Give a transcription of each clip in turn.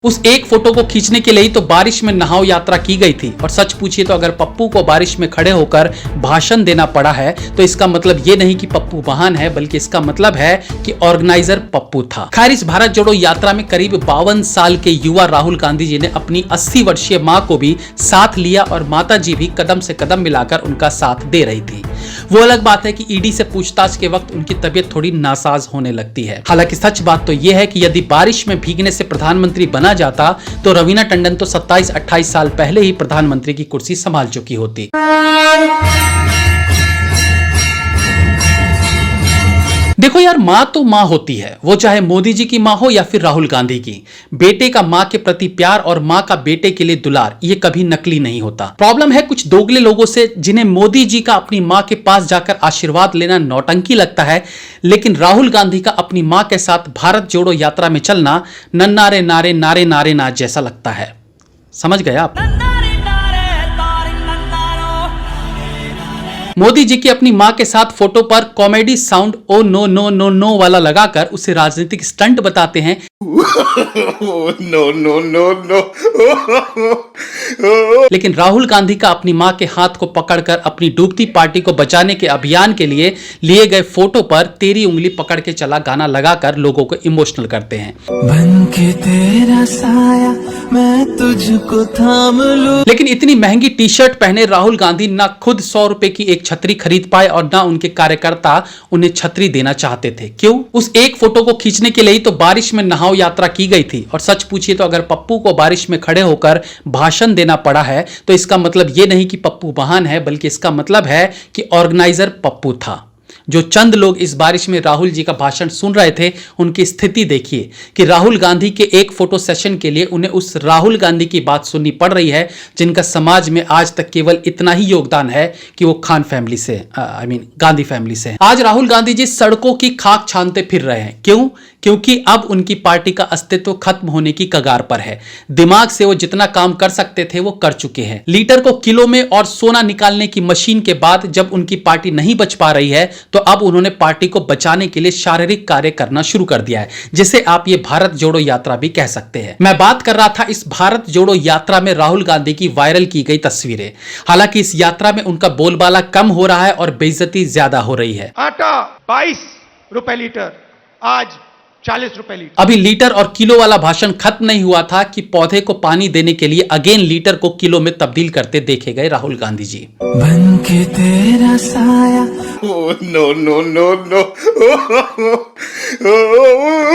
उस एक फोटो को खींचने के लिए ही तो बारिश में नहाओ यात्रा की गई थी। और सच पूछिए तो अगर पप्पू को बारिश में खड़े होकर भाषण देना पड़ा है तो इसका मतलब ये नहीं कि पप्पू महान है, बल्कि इसका मतलब है कि ऑर्गेनाइजर पप्पू था। खैर, इस भारत जोड़ो यात्रा में करीब 52 साल के युवा राहुल गांधी जी ने अपनी 80 वर्षीय मां को भी साथ लिया और माता जी भी कदम से कदम मिलाकर उनका साथ दे रही थी। वो अलग बात है कि ईडी से पूछताछ के वक्त उनकी तबीयत थोड़ी नासाज होने लगती है। हालांकि सच बात तो यह है कि यदि बारिश में भीगने से प्रधानमंत्री बना जाता तो रवीना टंडन तो 27-28 साल पहले ही प्रधानमंत्री की कुर्सी संभाल चुकी होती। देखो यार, मां तो मां होती है, वो चाहे मोदी जी की मां हो या फिर राहुल गांधी की। बेटे का मां के प्रति प्यार और मां का बेटे के लिए दुलार, ये कभी नकली नहीं होता। प्रॉब्लम है कुछ दोगले लोगों से, जिन्हें मोदी जी का अपनी मां के पास जाकर आशीर्वाद लेना नौटंकी लगता है, लेकिन राहुल गांधी का अपनी मां के साथ भारत जोड़ो यात्रा में चलना नन्नारे नारे नारे नारे नाच जैसा लगता है। समझ गए आप? मोदी जी की अपनी मां के साथ फोटो पर comedy sound oh no no no no वाला लगाकर उसे राजनीतिक स्टंट बताते हैं। No no no no. लेकिन राहुल गांधी का अपनी मां के हाथ को पकड़कर अपनी डूबती पार्टी को बचाने के अभियान के लिए लिए गए फोटो पर तेरी उंगली पकड़ के चला गाना लगाकर लोगों को इमोशनल करते हैं। बन के तेरा साया मैं तुझको थाम लूं। लेकिन इतनी महंगी टी शर्ट पहने राहुल गांधी ना खुद 100 रुपए की एक छतरी खरीद पाए और ना उनके कार्यकर्ता उन्हें छतरी देना चाहते थे। क्यों? उस एक फोटो को खींचने के लिए ही तो बारिश में नहाओ यात्रा की गई थी। और सच पूछिए तो अगर पप्पू को बारिश में खड़े होकर भाषण देना पड़ा है तो इसका मतलब यह नहीं कि पप्पू महान है, बल्कि इसका मतलब है कि ऑर्गेनाइजर पप्पू था। जो चंद लोग इस बारिश में राहुल जी का भाषण सुन रहे थे, उनकी स्थिति देखिए कि राहुल गांधी के एक फोटो सेशन के लिए उन्हें उस राहुल गांधी की बात सुननी पड़ रही है जिनका समाज में आज तक केवल इतना ही योगदान है कि वो खान फैमिली से गांधी फैमिली से है। आज राहुल गांधी जी सड़कों की खाक छानते फिर रहे हैं। क्यों? क्योंकि अब उनकी पार्टी का अस्तित्व खत्म होने की कगार पर है। दिमाग से वो जितना काम कर सकते थे वो कर चुके हैं। लीटर को किलो में और सोना निकालने की मशीन के बाद जब उनकी पार्टी नहीं बच पा रही है तो अब उन्होंने पार्टी को बचाने के लिए शारीरिक कार्य करना शुरू कर दिया है, जिसे आप ये भारत जोड़ो यात्रा भी कह सकते हैं। मैं बात कर रहा था इस भारत जोड़ो यात्रा में राहुल गांधी की वायरल की गई तस्वीरें। हालांकि इस यात्रा में उनका बोलबाला कम हो रहा है और बेइज्जती ज्यादा हो रही है। आटा 22 रुपए लीटर, आज 40 रुपए लीटर। अभी लीटर और किलो वाला भाषण खत्म नहीं हुआ था कि पौधे को पानी देने के लिए अगेन लीटर को किलो में तब्दील करते देखे गए राहुल गांधी जी। बन के तेरा साया। No no no no.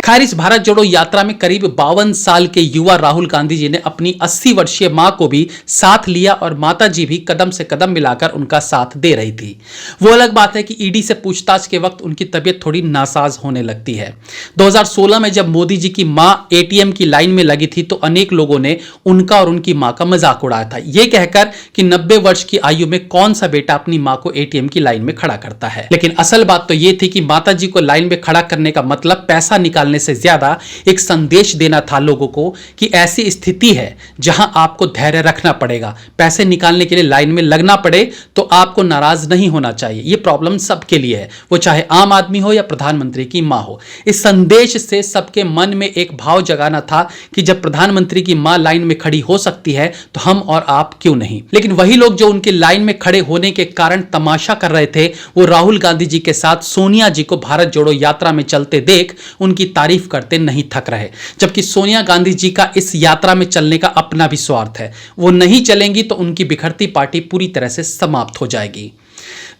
खैर, इस भारत जोड़ो यात्रा में करीब 52 साल के युवा राहुल गांधी जी ने अपनी 80 वर्षीय मां को भी साथ लिया और माता जी भी कदम से कदम मिलाकर उनका साथ दे रही थी। वो अलग बात है कि ईडी से पूछताछ के वक्त उनकी तबीयत थोड़ी नासाज होने लगती है। 2016 में जब मोदी जी की मां एटीएम की लाइन में लगी थी तो अनेक लोगों ने उनका और उनकी मां का मजाक उड़ाया था, यह कहकर कि 90 वर्ष की आयु में कौन सा बेटा अपनी मां को एटीएम की लाइन में खड़ा करता है। लेकिन असल बात तो यह थी कि माता जी को लाइन में खड़ा करने का मतलब पैसा निकालने से ज्यादा एक संदेश देना था लोगों को कि ऐसी स्थिति है जहां आपको धैर्य रखना पड़ेगा। पैसे निकालने के लिए लाइन में लगना पड़े तो आपको नाराज नहीं होना चाहिए। यह प्रॉब्लम सबके लिए है, वो चाहे आम आदमी हो या प्रधानमंत्री की मां हो। इस संदेश से सबके मन में एक भाव जगाना था कि जब प्रधानमंत्री की मां लाइन में खड़ी हो सकती है तो हम और आप क्यों नहीं। लेकिन वही लोग जो उनकी लाइन में खड़े होने के कारण तमाशा कर रहे थे, वो राहुल गांधी जी के साथ सोनिया जी को भारत जोड़ो यात्रा में चलते देख उनकी तारीफ करते नहीं थक रहे। जबकि सोनिया गांधी जी का इस यात्रा में चलने का अपना भी स्वार्थ है। वो नहीं चलेंगी तो उनकी बिखरती पार्टी पूरी तरह से समाप्त हो जाएगी।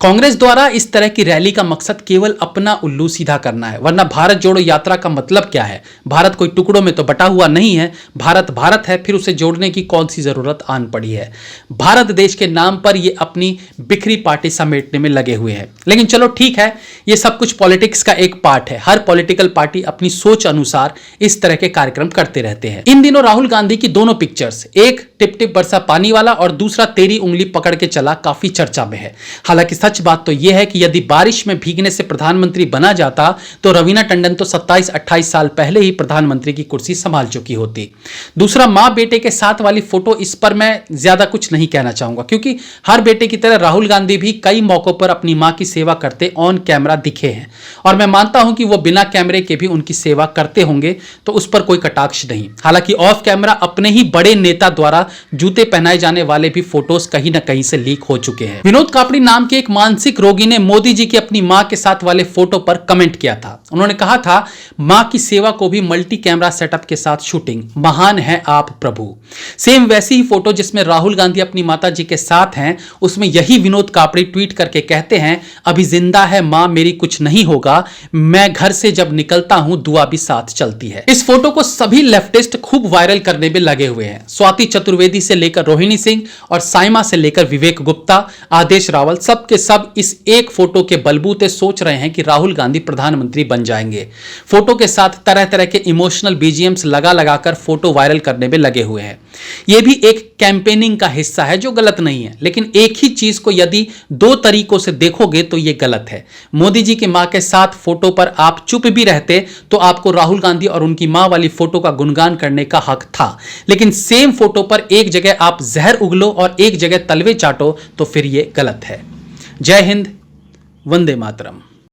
कांग्रेस द्वारा इस तरह की रैली का मकसद केवल अपना उल्लू सीधा करना है, वरना भारत जोड़ो यात्रा का मतलब क्या है? भारत कोई टुकड़ों में तो बटा हुआ नहीं है। भारत भारत है, फिर उसे जोड़ने की कौन सी जरूरत आन पड़ी है? भारत देश के नाम पर ये अपनी बिखरी पार्टी समेटने में लगे हुए हैं। लेकिन चलो ठीक है, ये सब कुछ पॉलिटिक्स का एक पार्ट है। हर पॉलिटिकल पार्टी अपनी सोच अनुसार इस तरह के कार्यक्रम करते रहते हैं। इन दिनों राहुल गांधी की दोनों पिक्चर्स, एक टिप टिप बरसा पानी वाला और दूसरा तेरी उंगली पकड़ के चला, काफी चर्चा में है। हालांकि सच बात तो यह है कि यदि बारिश में भीगने से प्रधानमंत्री बना जाता तो रवीना टंडन तो 27-28 साल पहले ही प्रधानमंत्री की कुर्सी संभाल चुकी होती। दूसरा, मां बेटे के साथ वाली फोटो, इस पर मैं ज्यादा कुछ नहीं कहना चाहूंगा, क्योंकि हर बेटे की तरह राहुल गांधी भी कई मौकों पर अपनी मां की सेवा करते ऑन कैमरा दिखे हैं, और मैं मानता हूं कि वो बिना कैमरे के भी उनकी सेवा करते होंगे, तो उस पर कोई कटाक्ष नहीं। हालांकि ऑफ कैमरा अपने ही बड़े नेता द्वारा जूते पहनाए जाने वाले भी फोटोज कहीं ना कहीं से लीक हो चुके हैं। विनोद कापड़ी नाम के एक मानसिक रोगी ने मोदी जी की अपनी मां के साथ वाले फोटो पर कमेंट किया था। उन्होंने कहा था, मां की सेवा को भी मल्टी कैमरा सेटअप के साथ शूटिंग, महान है आप प्रभु। सेम वैसी ही फोटो जिसमें राहुल गांधी अपनी माता जी के साथ हैं, उसमें यही विनोद कापड़ी ट्वीट करके कहते हैं, अभी जिंदा है मां मेरी, कुछ नहीं होगा, मैं घर से जब निकलता हूं दुआ भी साथ चलती है। इस फोटो को सभी लेफ्टिस्ट खूब वायरल करने में लगे हुए हैं। स्वाति चतुर्वेदी से लेकर रोहिणी सिंह और साइमा से लेकर विवेक गुप्ता, आदेश रावल, सब के सब इस एक फोटो के बलबूते सोच रहे हैं कि राहुल गांधी प्रधानमंत्री बन जाएंगे। फोटो के साथ तरह तरह के इमोशनल बीजीएम्स लगा लगाकर फोटो वायरल करने में लगे हुए हैं। यह भी एक कैंपेनिंग का हिस्सा है जो गलत नहीं है, लेकिन एक ही चीज को यदि दो तरीकों से देखोगे तो यह गलत है। मोदी जी की मां के साथ फोटो पर आप चुप भी रहते तो आपको राहुल गांधी और उनकी मां वाली फोटो का गुणगान करने का हक था, लेकिन सेम फोटो पर एक जगह आप जहर उगलो और एक जगह तलवे चाटो तो फिर यह गलत है। जय हिंद, वंदे मातरम।